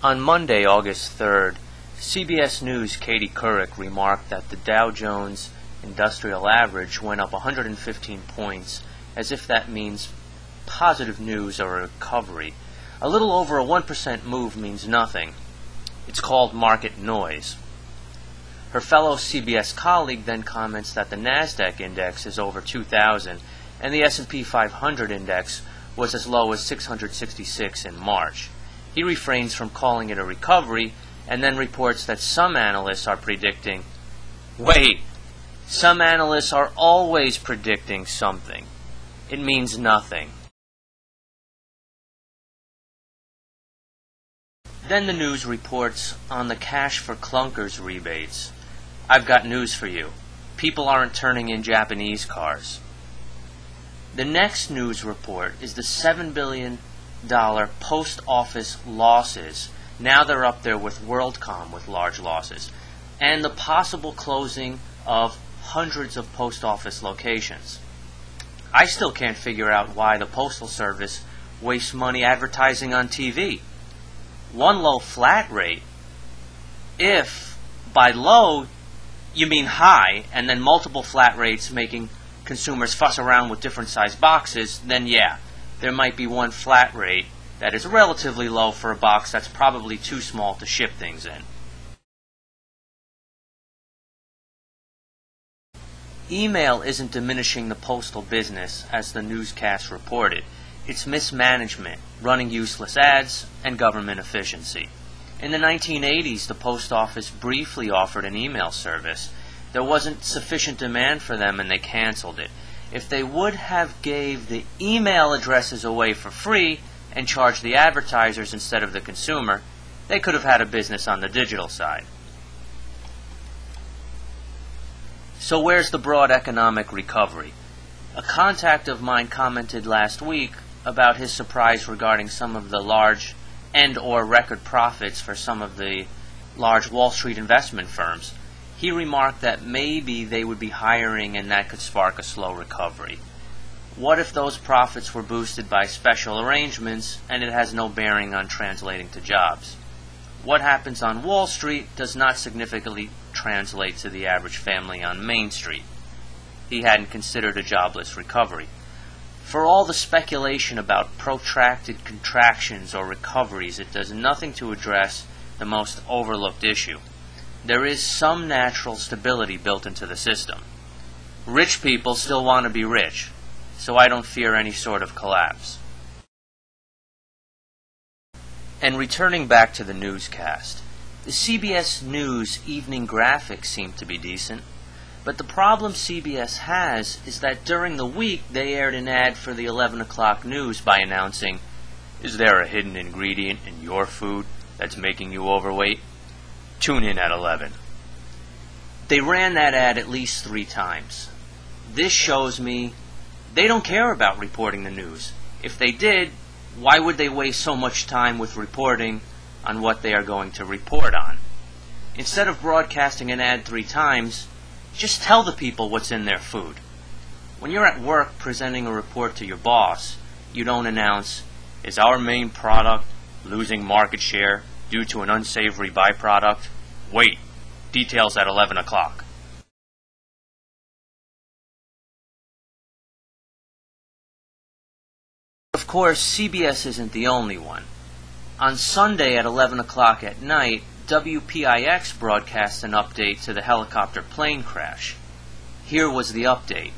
On Monday, August 3rd, CBS News' Katie Couric remarked that the Dow Jones Industrial Average went up 115 points, as if that means positive news or a recovery. A little over a 1% move means nothing. It's called market noise. Her fellow CBS colleague then comments that the NASDAQ index is over 2,000 and the S&P 500 index was as low as 666 in March. He refrains from calling it a recovery and then reports that some analysts are predicting, wait, some analysts are always predicting something. It means nothing. Then the news reports on the cash for clunkers rebates. I've got news for you. People aren't turning in Japanese cars. The next news report is the $7 billion post office losses. Now they're up there with WorldCom with large losses. And the possible closing of hundreds of post office locations. I still can't figure out why the Postal Service wastes money advertising on TV. One low flat rate, if by low you mean high, and then multiple flat rates making consumers fuss around with different size boxes, then yeah, there might be one flat rate that is relatively low for a box that's probably too small to ship things in. Email isn't diminishing the postal business, as the newscast reported. It's mismanagement, running useless ads, and government efficiency. In the 1980s, the post office briefly offered an email service. There wasn't sufficient demand for them and they canceled it. If they would have gave the email addresses away for free and charged the advertisers instead of the consumer, they could have had a business on the digital side. So where's the broad economic recovery? A contact of mine commented last week about his surprise regarding some of the large and/or record profits for some of the large Wall Street investment firms. He remarked that maybe they would be hiring and that could spark a slow recovery. What if those profits were boosted by special arrangements and it has no bearing on translating to jobs? What happens on Wall Street does not significantly translate to the average family on Main Street. He hadn't considered a jobless recovery. For all the speculation about protracted contractions or recoveries, it does nothing to address the most overlooked issue. There is some natural stability built into the system. Rich people still want to be rich, so I don't fear any sort of collapse. And returning back to the newscast, the CBS News evening graphics seem to be decent, but the problem CBS has is that during the week they aired an ad for the 11 o'clock news by announcing, "Is there a hidden ingredient in your food that's making you overweight? Tune in at 11. They ran that ad at least 3 times. This shows me they don't care about reporting the news. If they did, why would they waste so much time with reporting on what they are going to report on? Instead of broadcasting an ad 3 times, just tell the people what's in their food. When you're at work presenting a report to your boss, you don't announce, "Is our main product losing market share due to an unsavory byproduct? Wait, details at 11 o'clock. Of course, CBS isn't the only one. On Sunday at 11 o'clock at night, WPIX broadcast an update to the helicopter plane crash. Here was the update.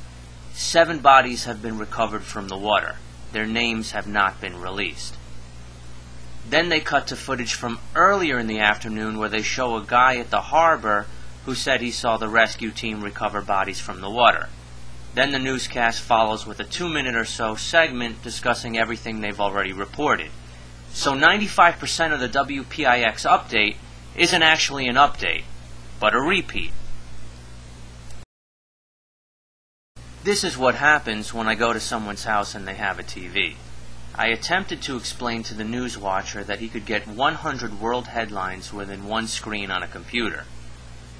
7 bodies have been recovered from the water. Their names have not been released. Then they cut to footage from earlier in the afternoon where they show a guy at the harbor who said he saw the rescue team recover bodies from the water. Then the newscast follows with a 2-minute or so segment discussing everything they've already reported. So 95% of the WPIX update isn't actually an update, but a repeat. This is what happens when I go to someone's house and they have a TV. I attempted to explain to the news watcher that he could get 100 world headlines within one screen on a computer.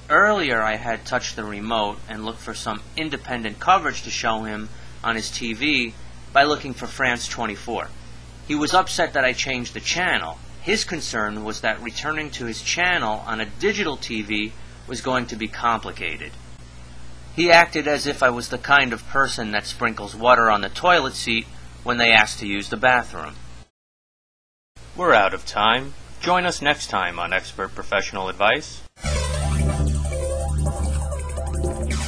Earlier, I had touched the remote and looked for some independent coverage to show him on his TV by looking for France 24. He was upset that I changed the channel. His concern was that returning to his channel on a digital TV was going to be complicated. He acted as if I was the kind of person that sprinkles water on the toilet seat when they ask to use the bathroom. We're out of time. Join us next time on Expert Professional Advice.